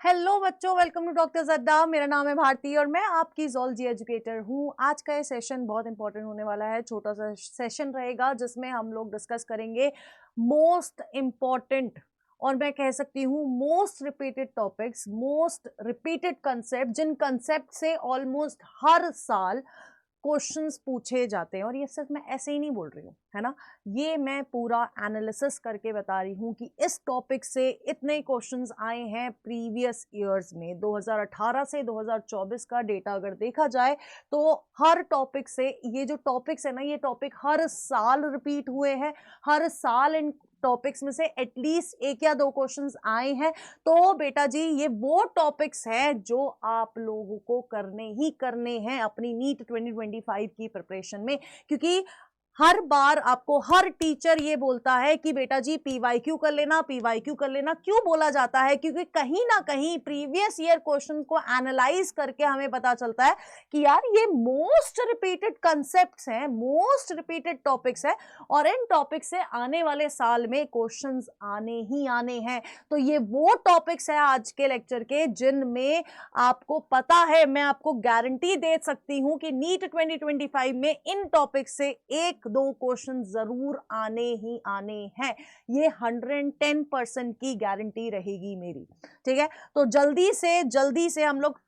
Hello बच्चों, welcome to doctor अड्डा। मेरा नाम है भारती और मैं आपकी ज़ूलॉजी एजुकेटर हूँ। आज का ये सेशन बहुत इंपॉर्टेंट होने वाला है। छोटा सा सेशन रहेगा जिसमें हम लोग डिस्कस करेंगे मोस्ट इम्पॉर्टेंट और मैं कह सकती हूँ most repeated topics, most repeated concept, जिन कंसेप्ट से ऑलमोस्ट हर साल क्वेश्चंस पूछे जाते हैं। और ये सिर्फ मैं ऐसे ही नहीं बोल रही हूँ, है ना, ये मैं पूरा एनालिसिस करके बता रही हूँ कि इस टॉपिक से इतने क्वेश्चंस आए हैं प्रीवियस ईयर्स में। 2018 से 2024 का डेटा अगर देखा जाए तो हर टॉपिक से ये जो टॉपिक्स है ना, ये टॉपिक हर साल रिपीट हुए हैं। हर साल इन टॉपिक्स में से एटलीस्ट एक या दो क्वेश्चंस आए हैं। तो बेटा जी, ये वो टॉपिक्स हैं जो आप लोगों को करने ही करने हैं अपनी नीट 2025 की प्रिपरेशन में, क्योंकि हर बार आपको हर टीचर ये बोलता है कि बेटा जी पीवाईक्यू कर लेना, पीवाईक्यू कर लेना। क्यों बोला जाता है? क्योंकि कहीं ना कहीं प्रीवियस ईयर क्वेश्चन को एनालाइज करके हमें पता चलता है कि यार ये मोस्ट रिपीटेड कंसेप्ट्स हैं, मोस्ट रिपीटेड टॉपिक्स हैं और इन टॉपिक से आने वाले साल में क्वेश्चंस आने ही आने हैं। तो ये वो टॉपिक्स है आज के लेक्चर के जिनमें आपको पता है, मैं आपको गारंटी दे सकती हूं कि नीट 2025 में इन टॉपिक से एक दो क्वेश्चन जरूर आने ही आने हैं। ये 110% की गारंटी रहेगी मेरी। ठीक है, तो जल्दी से हम लोग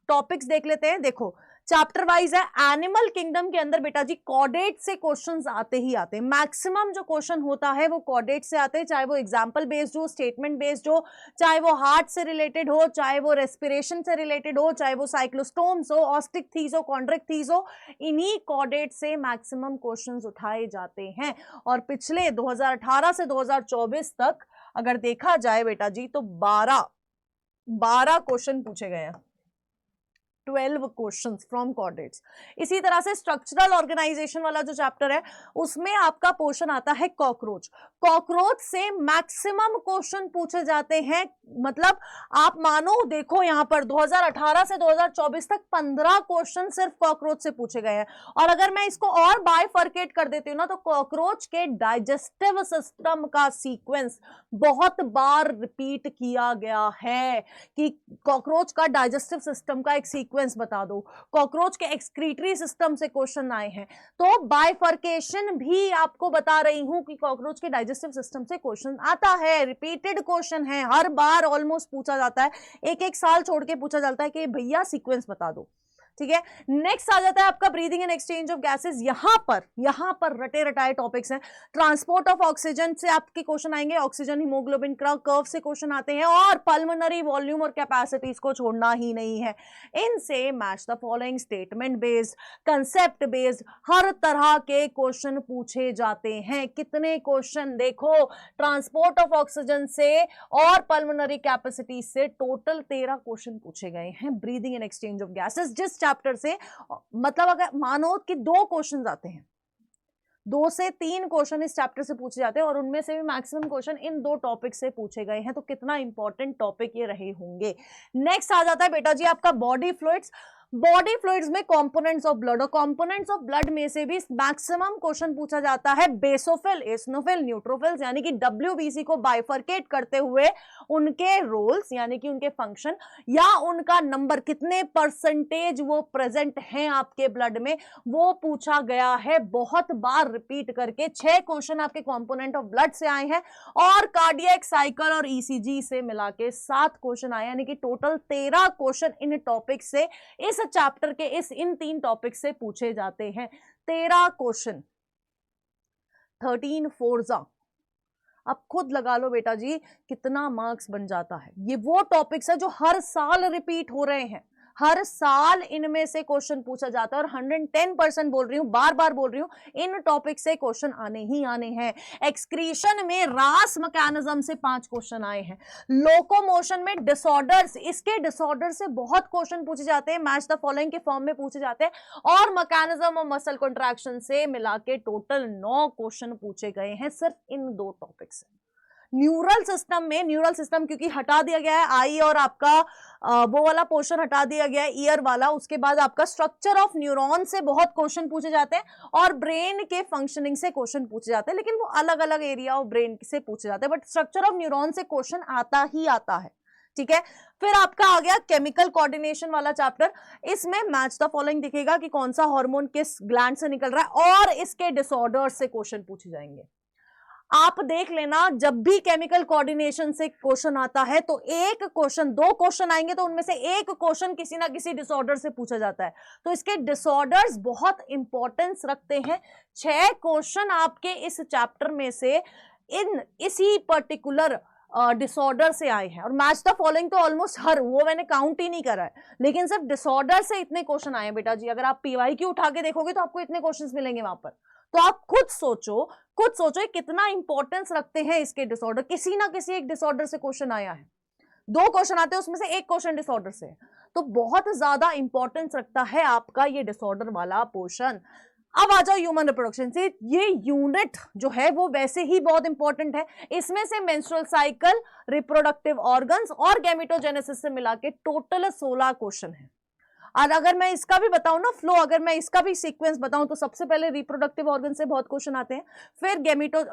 टॉपिक्स देख लेते हैं। देखो, चैप्टर वाइज है। एनिमल किंगडम के अंदर बेटा जी कॉर्डेट से क्वेश्चंस आते ही आते हैं। मैक्सिमम जो क्वेश्चन होता है वो कॉर्डेट से आते हैं, चाहे वो एग्जांपल बेस्ड हो, स्टेटमेंट बेस्ड हो, चाहे वो हार्ट से रिलेटेड हो, चाहे वो रेस्पिरेशन से रिलेटेड हो, चाहे वो साइक्लोस्टोम्स हो, ऑस्टिक थीस हो, कॉन्ड्रिक थीस हो, इन्हीं कॉर्डेट से मैक्सिमम क्वेश्चंस उठाए जाते हैं। और पिछले 2018 से 2024 तक अगर देखा जाए बेटा जी तो 12 क्वेश्चन पूछे गए हैं। 12 क्वेश्चंस फ्रॉम कॉर्डेट्स। इसी तरह से स्ट्रक्चरल ऑर्गेनाइजेशन वाला जो चैप्टर है उसमें आपका पोर्शन आता है कॉकरोच। कॉकरोच से मैक्सिमम क्वेश्चन पूछे जाते हैं। मतलब आप मानो, देखो यहां पर 2018 से 2024 तक 15 क्वेश्चन सिर्फ कॉकरोच से पूछे गए हैं। और अगर मैं इसको और बाइफर्केट कर देती हूँ ना, तो कॉकरोच के डाइजेस्टिव सिस्टम का सीक्वेंस बहुत बार रिपीट किया गया है कि कॉकरोच का डाइजेस्टिव सिस्टम का एक सीक्वेंस बता दो। कॉकरोच के एक्सक्रीटरी सिस्टम से क्वेश्चन आए हैं। तो बाइफर्केशन भी आपको बता रही हूं कि कॉकरोच के डाइजेस्टिव सिस्टम से क्वेश्चन आता है, रिपीटेड क्वेश्चन है, हर बार ऑलमोस्ट पूछा जाता है, एक साल छोड़ के पूछा जाता है कि भैया सीक्वेंस बता दो। ठीक है, नेक्स्ट आ जाता है आपका breathing and exchange of gases. यहां पर रटे रटाए टॉपिक्स हैं। ट्रांसपोर्ट ऑफ ऑक्सीजन से आपके क्वेश्चन आएंगे, ऑक्सीजन हीमोग्लोबिन कर्व से क्वेश्चन आते हैं, और पल्मोनरी वॉल्यूम और कैपेसिटीज को छोड़ना ही नहीं है। इनसे match the following, statement based, concept based, हर तरह के क्वेश्चन पूछे जाते हैं। कितने क्वेश्चन? देखो, ट्रांसपोर्ट ऑफ ऑक्सीजन से और पल्मोनरी कैपेसिटी से टोटल 13 क्वेश्चन पूछे गए हैं breathing and exchange of gases. जिस चैप्टर से, मतलब अगर मानो कि 2 क्वेश्चन आते हैं, 2 से 3 क्वेश्चन इस चैप्टर से पूछे जाते हैं और उनमें से भी मैक्सिमम क्वेश्चन इन 2 टॉपिक से पूछे गए हैं। तो कितना इंपॉर्टेंट टॉपिक ये रहे होंगे। नेक्स्ट आ जाता है बेटा जी आपका बॉडी फ्लूइड्स। बॉडी फ्लूइड्स में कंपोनेंट्स ऑफ ब्लड, और कंपोनेंट्स ऑफ ब्लड में से भी मैक्सिमम क्वेश्चन पूछा जाता है बेसोफिल, एसिनोफिल, न्यूट्रोफिल्स, यानी कि डब्ल्यूबीसी को बाइफर्केट करते हुए उनके रोल्स यानी कि उनके फंक्शन या उनका नंबर, कितने परसेंटेज वो प्रेजेंट हैं आपके ब्लड में, वो पूछा गया है बहुत बार रिपीट करके। 6 क्वेश्चन आपके कंपोनेंट ऑफ ब्लड से आए हैं और कार्डियक साइकिल और ईसीजी से मिला के 7 क्वेश्चन आए, यानी कि टोटल 13 क्वेश्चन इन टॉपिक से, इस चैप्टर के इन 3 टॉपिक से पूछे जाते हैं। 13 क्वेश्चन, 13 फोर्जा। अब खुद लगा लो बेटा जी कितना मार्क्स बन जाता है। ये वो टॉपिक्स है जो हर साल रिपीट हो रहे हैं, हर साल इनमें से क्वेश्चन पूछा जाता है। और 110% बोल रही हूं, बार बार बोल रही हूं, इन टॉपिक से क्वेश्चन आने ही आने हैं। एक्सक्रीशन में रास मैकेनिज्म से 5 क्वेश्चन आए हैं। लोकोमोशन में डिसऑर्डर्स, इसके डिसऑर्डर से बहुत क्वेश्चन पूछे जाते हैं, मैच द फॉलोइंग के फॉर्म में पूछे जाते हैं। और मैकेनिज्म ऑफ मसल कॉन्ट्रैक्शन से मिला के टोटल 9 क्वेश्चन पूछे गए हैं सिर्फ इन 2 टॉपिक से। न्यूरल सिस्टम में, न्यूरल सिस्टम क्योंकि हटा दिया गया है, आई और आपका वो वाला पोर्शन हटा दिया गया है, ईयर वाला, उसके बाद आपका स्ट्रक्चर ऑफ न्यूरॉन से बहुत क्वेश्चन पूछे जाते हैं और ब्रेन के फंक्शनिंग से क्वेश्चन पूछे जाते हैं, लेकिन वो अलग अलग एरिया ऑफ ब्रेन से पूछे जाते हैं, बट स्ट्रक्चर ऑफ न्यूरॉन से क्वेश्चन आता ही आता है। ठीक है। फिर आपका आ गया केमिकल कोऑर्डिनेशन वाला चैप्टर। इसमें मैच द फॉलोइंग दिखेगा कि कौन सा हार्मोन किस ग्लैंड से निकल रहा है और इसके डिसऑर्डर से क्वेश्चन पूछे जाएंगे। आप देख लेना, जब भी केमिकल कोऑर्डिनेशन से क्वेश्चन आता है तो एक क्वेश्चन, दो क्वेश्चन आएंगे तो उनमें से एक क्वेश्चन किसी ना किसी डिसऑर्डर से पूछा जाता है। तो इसके डिसऑर्डर्स बहुत इंपॉर्टेंस रखते हैं। 6 क्वेश्चन आपके इस चैप्टर में से इसी पर्टिकुलर डिसऑर्डर से आए हैं। और मैच द फॉलोइंग तो ऑलमोस्ट हर, वो मैंने काउंट ही नहीं करा है, लेकिन सिर्फ डिसऑर्डर से इतने क्वेश्चन आए बेटा जी। अगर आप पीवाईक्यू उठा के देखोगे तो आपको इतने क्वेश्चंस मिलेंगे वहां पर। तो आप खुद सोचो कितना इंपॉर्टेंस रखते हैं इसके डिसऑर्डर। किसी ना किसी एक डिसऑर्डर से क्वेश्चन आया है, 2 क्वेश्चन आते हैं उसमें से एक क्वेश्चन डिसऑर्डर से है, तो बहुत ज्यादा इंपॉर्टेंस रखता है आपका ये डिसऑर्डर वाला पोर्शन। अब आ जाओ ह्यूमन रिप्रोडक्शन से। ये यूनिट जो है वो वैसे ही बहुत इंपॉर्टेंट है। इसमें से मेंस्ट्रुअल साइकिल, रिप्रोडक्टिव ऑर्गन्स और गैमेटोजेनेसिस से मिला के टोटल 16 क्वेश्चन है। और अगर मैं इसका भी बताऊं ना फ्लो, अगर मैं इसका भी सीक्वेंस बताऊं तो सबसे पहले रिप्रोडक्टिव ऑर्गन से बहुत क्वेश्चन आते हैं,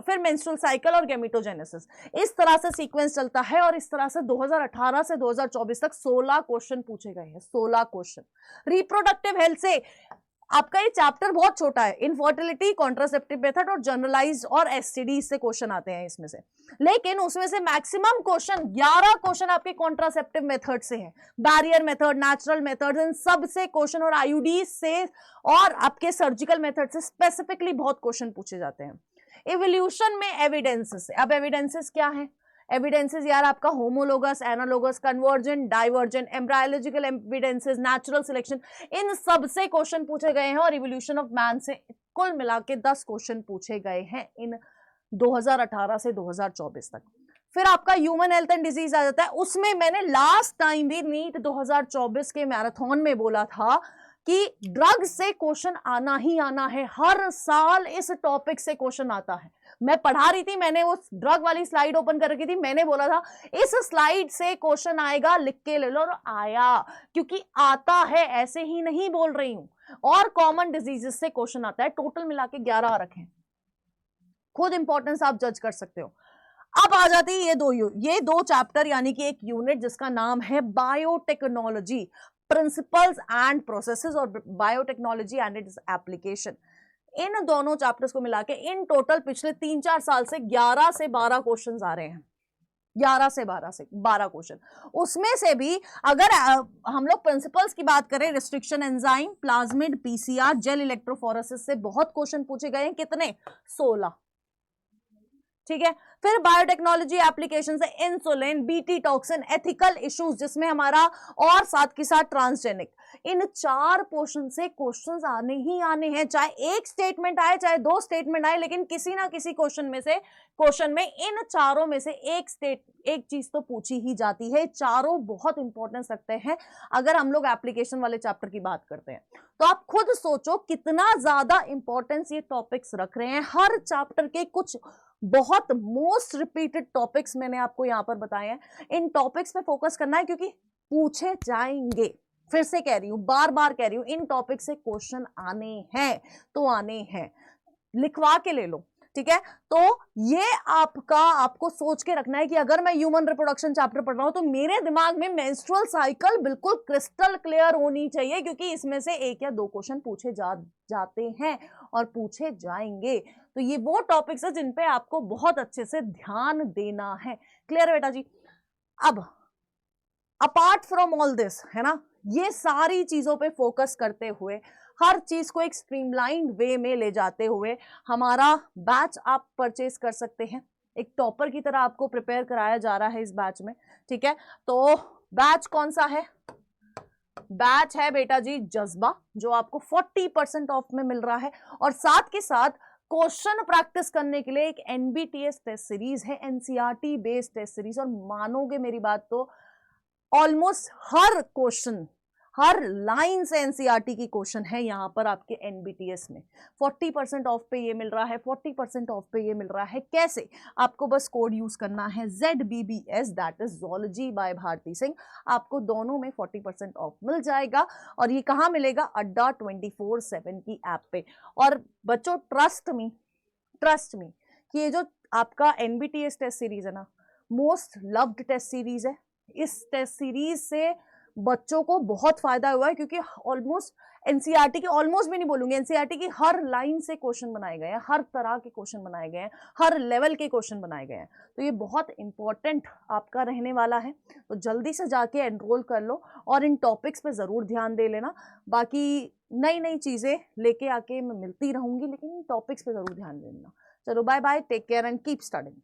फिर मेंस्ट्रुअल साइकिल और गैमेटोजेनेसिस, इस तरह से सीक्वेंस चलता है। और इस तरह से 2018 से 2024 तक 16 क्वेश्चन पूछे गए हैं, 16 क्वेश्चन। रिप्रोडक्टिव हेल्थ से आपका ये चैप्टर बहुत छोटा है। इनफर्टिलिटी, कॉन्ट्रासेप्टिव मेथड और जनरलाइज्ड और एसटीडी से क्वेश्चन आते हैं इसमें से, लेकिन उसमें से मैक्सिमम क्वेश्चन 11 क्वेश्चन आपके कॉन्ट्रासेप्टिव मेथड से हैं, बैरियर मेथड, नेचुरल मेथड, इन सब से क्वेश्चन, और आईयूडी से और आपके सर्जिकल मेथड से स्पेसिफिकली बहुत क्वेश्चन पूछे जाते हैं। इवोल्यूशन में एविडेंसेस, अब एविडेंसेस क्या है? एविडेंसेस यार आपका homologous, analogous, convergent, divergent, embryological evidences, natural selection, इन सब से क्वेश्चन पूछे गए हैं। और इवोल्यूशन ऑफ मैन से कुल मिला के 10 क्वेश्चन पूछे गए हैं इन 2018 से 2024 तक। फिर आपका ह्यूमन हेल्थ एंड डिजीज आ जाता है। उसमें मैंने लास्ट टाइम भी नीट 2024 के मैराथन में बोला था कि ड्रग से क्वेश्चन आना ही आना है। हर साल इस टॉपिक से क्वेश्चन आता है। मैं पढ़ा रही थी, मैंने वो ड्रग वाली स्लाइड ओपन कर रखी थी, मैंने बोला था इस स्लाइड से क्वेश्चन आएगा, लिख के ले लो, और आया, क्योंकि आता है, ऐसे ही नहीं बोल रही हूं। और कॉमन डिजीजेस से क्वेश्चन आता है, टोटल मिला के 11 रखे, खुद इंपॉर्टेंस आप जज कर सकते हो। अब आ जाती है ये दो चैप्टर, यानी कि एक यूनिट जिसका नाम है बायोटेक्नोलॉजी, प्रिंसिपल्स एंड प्रोसेसेस, और बायोटेक्नोलॉजी एंड इट्स एप्लीकेशन। इन दोनों चैप्टर्स को मिला के इन टोटल पिछले 3-4 साल से 11 से 12 क्वेश्चंस आ रहे हैं। 11 से 12 क्वेश्चन। उसमें से भी अगर हम लोग प्रिंसिपल्स की बात करें, restriction enzyme, plasmid, PCR, gel electrophoresis से बहुत क्वेश्चन पूछे गए हैं। कितने? 16। ठीक है। फिर बायोटेक्नोलॉजी एप्लीकेशन से insulin, BT toxin, ethical issues जिसमें हमारा, और साथ के साथ ट्रांसजेनिक, इन 4 पोर्शन से क्वेश्चंस आने ही आने हैं। चाहे एक स्टेटमेंट आए, चाहे 2 स्टेटमेंट आए, लेकिन किसी ना किसी क्वेश्चन में इन चारों में से एक चीज तो पूछी ही जाती है। चारों बहुत इंपॉर्टेंस रखते हैं अगर हम लोग एप्लीकेशन वाले चैप्टर की बात करते हैं। तो आप खुद सोचो कितना ज्यादा इंपॉर्टेंस ये टॉपिक्स रख रहे हैं। हर चैप्टर के कुछ बहुत मोस्ट रिपीटेड टॉपिक्स मैंने आपको यहां पर बताए हैं। इन टॉपिक्स पे फोकस करना है क्योंकि पूछे जाएंगे। फिर से कह रही हूं, बार बार कह रही हूं, इन टॉपिक से क्वेश्चन आने हैं तो आने हैं, लिखवा के ले लो। ठीक है। तो ये आपको सोच के रखना है कि अगर मैं ह्यूमन रिप्रोडक्शन चैप्टर पढ़ रहा हूं तो मेरे दिमाग में मेंस्ट्रुअल साइकिल बिल्कुल क्रिस्टल क्लियर होनी चाहिए, क्योंकि इसमें से 1 या 2 क्वेश्चन पूछे जाते हैं और पूछे जाएंगे। तो ये वो टॉपिक्स है जिन पे आपको बहुत अच्छे से ध्यान देना है। क्लियर है बेटा जी? अब अपार्ट फ्रॉम ऑल दिस, है ना, ये सारी चीजों पे फोकस करते हुए, हर चीज को एक स्ट्रीमलाइंड वे में ले जाते हुए हमारा बैच आप परचेज कर सकते हैं। एक टॉपर की तरह आपको प्रिपेयर कराया जा रहा है इस बैच में। ठीक है। तो बैच कौन सा है? बैच है बेटा जी जज्बा, जो आपको 40% ऑफ में मिल रहा है। और साथ के साथ क्वेश्चन प्रैक्टिस करने के लिए एक एनबीटीएस टेस्ट सीरीज है, एनसीईआरटी बेस्ड टेस्ट सीरीज। और मानोगे मेरी बात, तो ऑलमोस्ट हर क्वेश्चन, हर लाइन से एनसीईआरटी की क्वेश्चन है यहाँ पर आपके एनबीटीएस में। 40% ऑफ पे ये मिल रहा है, 40% ऑफ पे ये मिल रहा है। कैसे? आपको बस कोड यूज करना है ZBBS, that is zoology by Bharti Singh. आपको दोनों में 40% ऑफ मिल जाएगा। और ये कहाँ मिलेगा? अड्डा 24/7 की ऐप पे। और बच्चों ट्रस्ट मी कि ये जो आपका एनबीटीएस टेस्ट सीरीज है ना, मोस्ट लव्ड टेस्ट सीरीज है। इस टेस्ट सीरीज से बच्चों को बहुत फायदा हुआ है, क्योंकि ऑलमोस्ट एनसीईआरटी की, ऑलमोस्ट भी नहीं बोलूंगी, एनसीईआरटी की हर लाइन से क्वेश्चन बनाए गए हैं, हर तरह के क्वेश्चन बनाए गए हैं, हर लेवल के क्वेश्चन बनाए गए हैं। तो ये बहुत इंपॉर्टेंट आपका रहने वाला है, तो जल्दी से जाके एनरोल कर लो और इन टॉपिक्स पे ज़रूर ध्यान दे लेना। बाकी नई नई चीज़ें लेके आके मैं मिलती रहूंगी, लेकिन इन टॉपिक्स पे ज़रूर ध्यान देना। चलो bye bye, take care and keep studying.